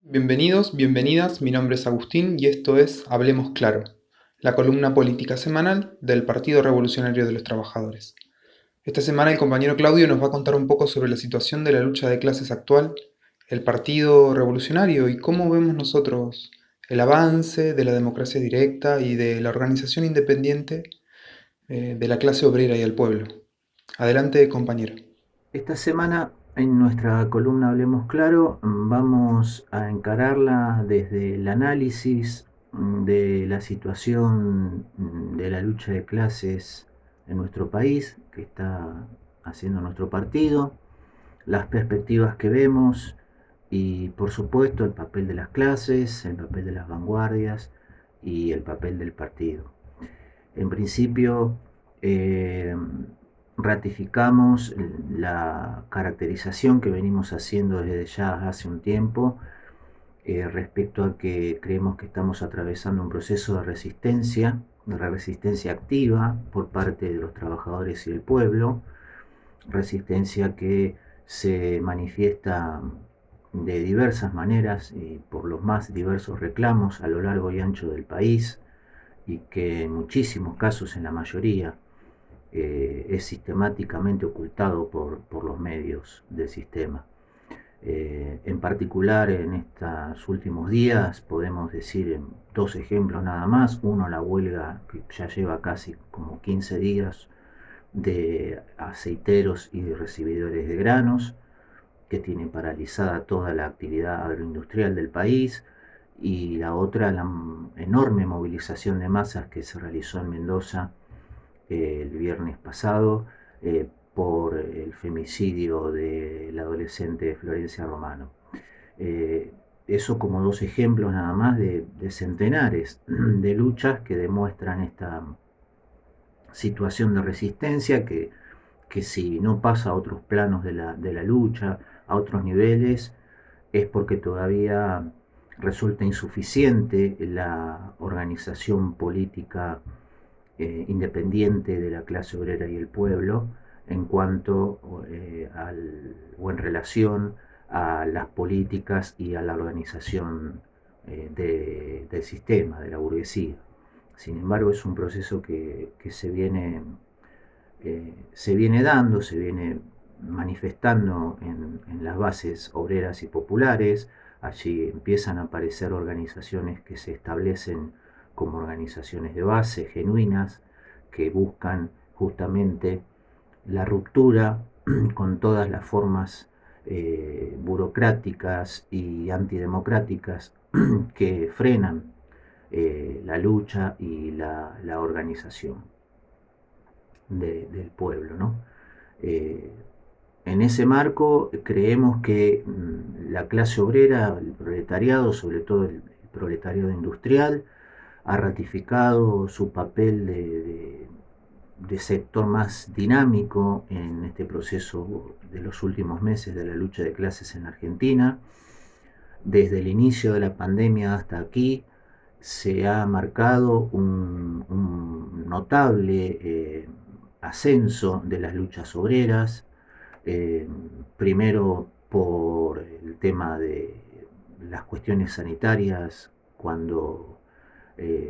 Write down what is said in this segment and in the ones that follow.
Bienvenidos, bienvenidas, mi nombre es Agustín y esto es Hablemos Claro, la columna política semanal del Partido Revolucionario de los Trabajadores. Esta semana el compañero Claudio nos va a contar un poco sobre la situación de la lucha de clases actual, el Partido Revolucionario y cómo vemos nosotros el avance de la democracia directa y de la organización independiente de la clase obrera y el pueblo. Adelante, compañero. Esta semana en nuestra columna Hablemos Claro vamos a encararla desde el análisis de la situación de la lucha de clases en nuestro país que está haciendo nuestro partido, las perspectivas que vemos y por supuesto el papel de las clases, el papel de las vanguardias y el papel del partido. En principio, eh, ratificamos la caracterización que venimos haciendo desde ya hace un tiempo respecto a que creemos que estamos atravesando un proceso de resistencia activa por parte de los trabajadores y del pueblo, resistencia que se manifiesta de diversas maneras y por los más diversos reclamos a lo largo y ancho del país, y que en muchísimos casos, en la mayoría, es sistemáticamente ocultado por los medios del sistema. En particular, en estos últimos días podemos decir dos ejemplos nada más. Uno, la huelga que ya lleva casi como 15 días de aceiteros y de recibidores de granos, que tiene paralizada toda la actividad agroindustrial del país, y la otra, la enorme movilización de masas que se realizó en Mendoza el viernes pasado por el femicidio del adolescente Florencia Romano. Eh, Eso como dos ejemplos nada más de centenares de luchas que demuestran esta situación de resistencia que si no pasa a otros planos de la lucha, a otros niveles, es porque todavía resulta insuficiente la organización política independiente de la clase obrera y el pueblo en cuanto o en relación a las políticas y a la organización del sistema, de la burguesía. Sin embargo, es un proceso que se viene dando, se viene manifestando en las bases obreras y populares. Allí empiezan a aparecer organizaciones que se establecen como organizaciones de base genuinas, que buscan justamente la ruptura con todas las formas burocráticas y antidemocráticas que frenan la lucha y la organización del pueblo, ¿no? Eh, en ese marco creemos que la clase obrera, el proletariado, sobre todo el proletariado industrial, ha ratificado su papel de sector más dinámico en este proceso de los últimos meses de la lucha de clases en Argentina. Desde el inicio de la pandemia hasta aquí se ha marcado un notable ascenso de las luchas obreras, eh, primero por el tema de las cuestiones sanitarias, cuando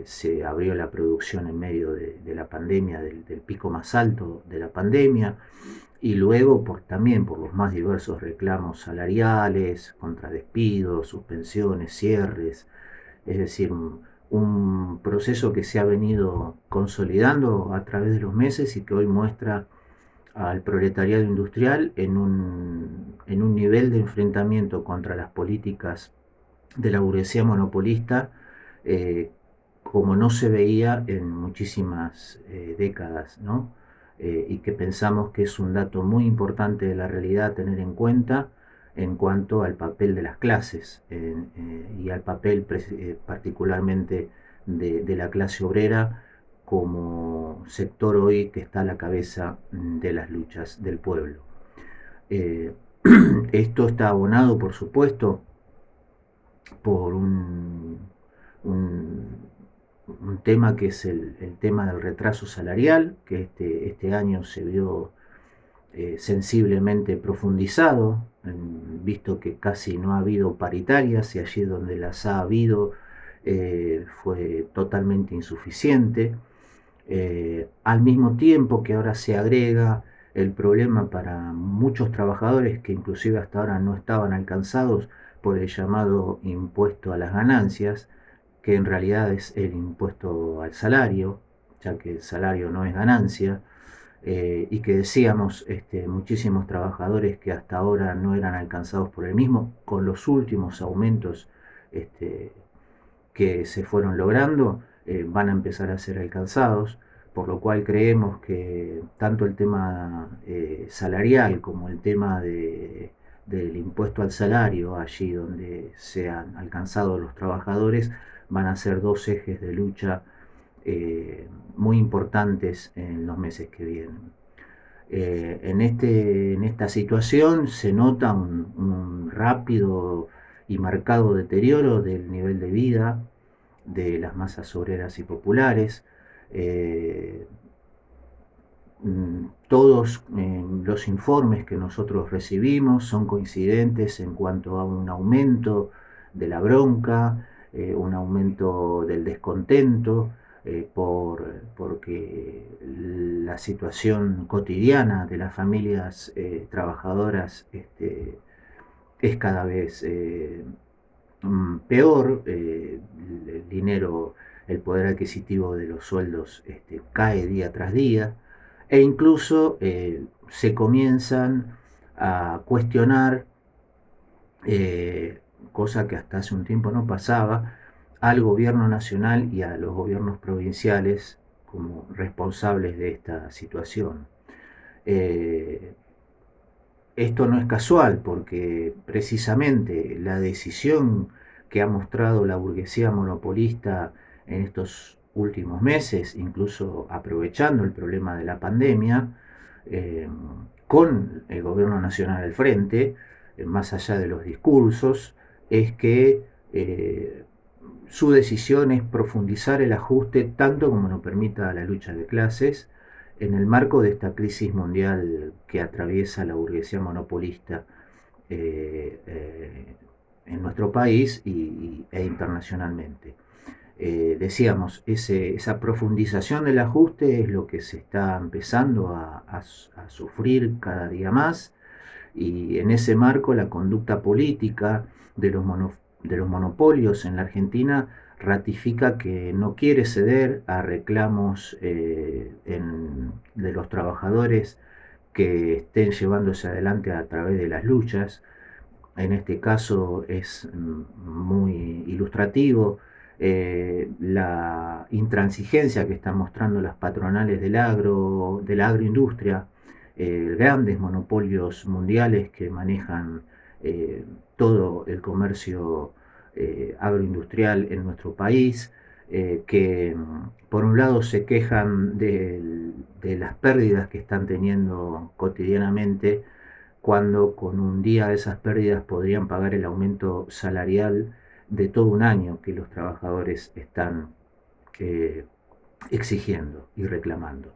se abrió la producción en medio de la pandemia, del pico más alto de la pandemia, y luego también por los más diversos reclamos salariales, contra despidos, suspensiones, cierres, es decir, un proceso que se ha venido consolidando a través de los meses y que hoy muestra al proletariado industrial en un nivel de enfrentamiento contra las políticas de la burguesía monopolista eh, como no se veía en muchísimas décadas, ¿no? Y que pensamos que es un dato muy importante de la realidad a tener en cuenta en cuanto al papel de las clases y al papel particularmente de la clase obrera como sector hoy que está a la cabeza de las luchas del pueblo. Eh, Esto está abonado, por supuesto, por un, un tema que es el tema del retraso salarial, que este año se vio sensiblemente profundizado, visto que casi no ha habido paritarias y allí donde las ha habido fue totalmente insuficiente. Al mismo tiempo que ahora se agrega el problema para muchos trabajadores que inclusive hasta ahora no estaban alcanzados por el llamado impuesto a las ganancias, que en realidad es el impuesto al salario, ya que el salario no es ganancia, y que decíamos muchísimos trabajadores que hasta ahora no eran alcanzados por el mismo, con los últimos aumentos este, que se fueron logrando, van a empezar a ser alcanzados, por lo cual creemos que tanto el tema salarial como el tema del impuesto al salario, allí donde sean alcanzados los trabajadores, van a ser dos ejes de lucha muy importantes en los meses que vienen. En esta situación se nota un rápido y marcado deterioro del nivel de vida de las masas obreras y populares. Eh, Todos los informes que nosotros recibimos son coincidentes en cuanto a un aumento de la bronca, un aumento del descontento, porque la situación cotidiana de las familias trabajadoras es cada vez peor, el dinero, el poder adquisitivo de los sueldos cae día tras día, e incluso se comienzan a cuestionar, cosa que hasta hace un tiempo no pasaba, al gobierno nacional y a los gobiernos provinciales como responsables de esta situación. Eh, Esto no es casual porque precisamente la decisión que ha mostrado la burguesía monopolista en estos últimos meses, incluso aprovechando el problema de la pandemia, eh, con el gobierno nacional al frente, más allá de los discursos, es que su decisión es profundizar el ajuste tanto como lo permita la lucha de clases en el marco de esta crisis mundial que atraviesa la burguesía monopolista eh, eh, en nuestro país e internacionalmente. Decíamos, esa profundización del ajuste es lo que se está empezando a sufrir cada día más, y en ese marco la conducta política de de los monopolios en la Argentina ratifica que no quiere ceder a reclamos de los trabajadores que estén llevándose adelante a través de las luchas. En este caso es muy ilustrativo la intransigencia que están mostrando las patronales de la agroindustria, grandes monopolios mundiales que manejan todo el comercio agroindustrial en nuestro país, que por un lado se quejan de las pérdidas que están teniendo cotidianamente, cuando con un día de esas pérdidas podrían pagar el aumento salarial de todo un año que los trabajadores están eh, exigiendo y reclamando.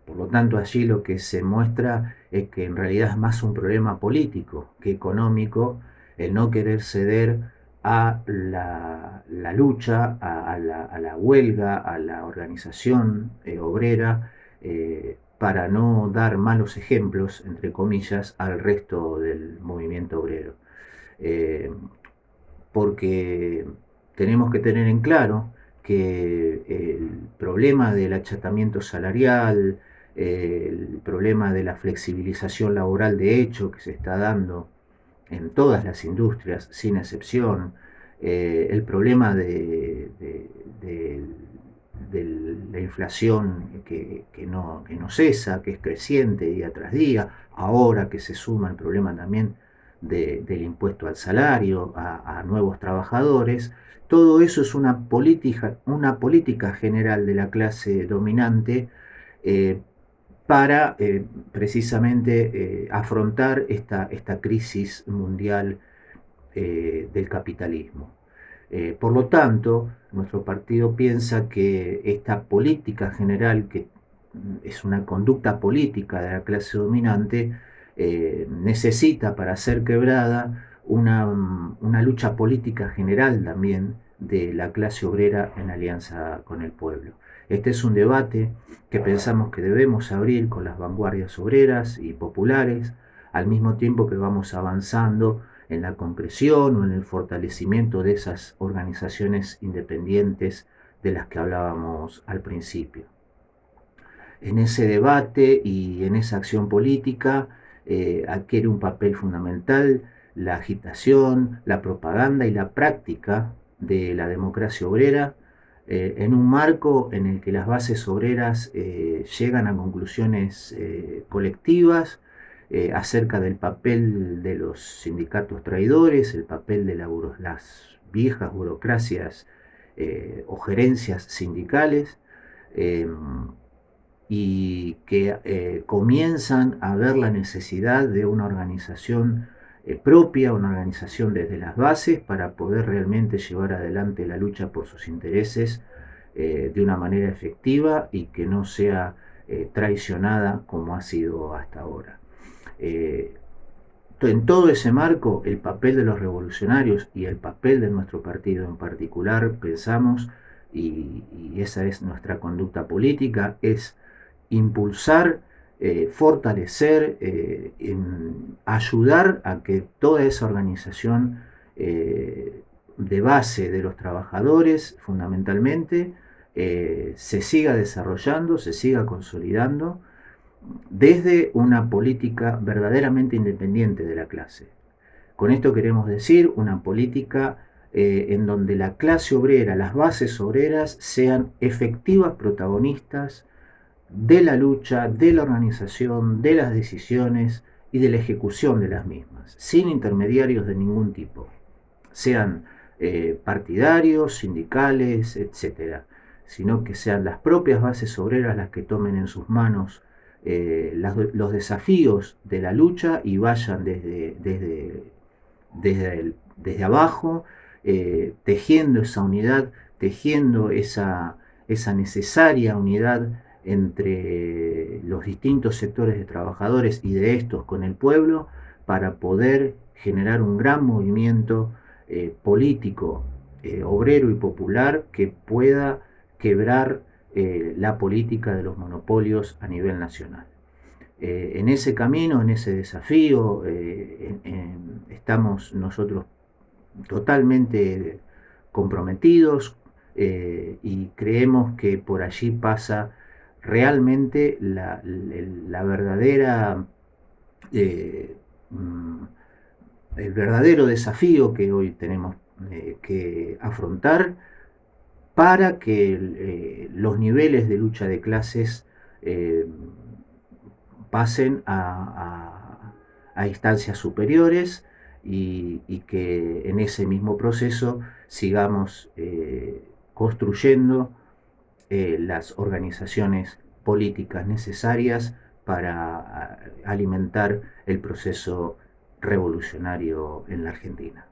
Por lo tanto, allí lo que se muestra es que en realidad es más un problema político que económico el no querer ceder a la lucha, a la huelga, a la organización obrera, para no dar malos ejemplos, entre comillas, al resto del movimiento obrero. Eh, Porque tenemos que tener en claro que el problema del achatamiento salarial, el problema de la flexibilización laboral de hecho que se está dando en todas las industrias, sin excepción, el problema de la inflación que no cesa, que es creciente día tras día, ahora que se suma el problema también del impuesto al salario, a nuevos trabajadores. Todo eso es una política general de la clase dominante eh, para precisamente afrontar esta crisis mundial del capitalismo. Por lo tanto, nuestro partido piensa que esta política general que es una conducta política de la clase dominante, necesita para ser quebrada una lucha política general también de la clase obrera en alianza con el pueblo. Este es un debate que pensamos que debemos abrir con las vanguardias obreras y populares, al mismo tiempo que vamos avanzando en la concreción o en el fortalecimiento de esas organizaciones independientes de las que hablábamos al principio. En ese debate y en esa acción política adquiere un papel fundamental la agitación, la propaganda y la práctica de la democracia obrera, en un marco en el que las bases obreras llegan a conclusiones colectivas acerca del papel de los sindicatos traidores, el papel de las viejas burocracias o gerencias sindicales, eh, y que comienzan a ver la necesidad de una organización propia, una organización desde las bases para poder realmente llevar adelante la lucha por sus intereses de una manera efectiva y que no sea traicionada como ha sido hasta ahora. Eh, en todo ese marco, el papel de los revolucionarios y el papel de nuestro partido en particular, pensamos, y esa es nuestra conducta política, es impulsar, fortalecer, ayudar a que toda esa organización de base de los trabajadores, fundamentalmente, se siga desarrollando, se siga consolidando desde una política verdaderamente independiente de la clase. Con esto queremos decir una política en donde la clase obrera, las bases obreras sean efectivas protagonistas de la lucha, de la organización, de las decisiones y de la ejecución de las mismas, sin intermediarios de ningún tipo, sean partidarios, sindicales, etcétera, sino que sean las propias bases obreras las que tomen en sus manos los desafíos de la lucha y vayan desde abajo, tejiendo esa unidad, tejiendo esa necesaria unidad entre los distintos sectores de trabajadores y de estos con el pueblo para poder generar un gran movimiento político, obrero y popular que pueda quebrar la política de los monopolios a nivel nacional. En ese camino, en ese desafío, estamos nosotros totalmente comprometidos y creemos que por allí pasa realmente la verdadera, eh, mm, el verdadero desafío que hoy tenemos que afrontar para que los niveles de lucha de clases eh, pasen a instancias superiores y que en ese mismo proceso sigamos construyendo las organizaciones políticas necesarias para alimentar el proceso revolucionario en la Argentina.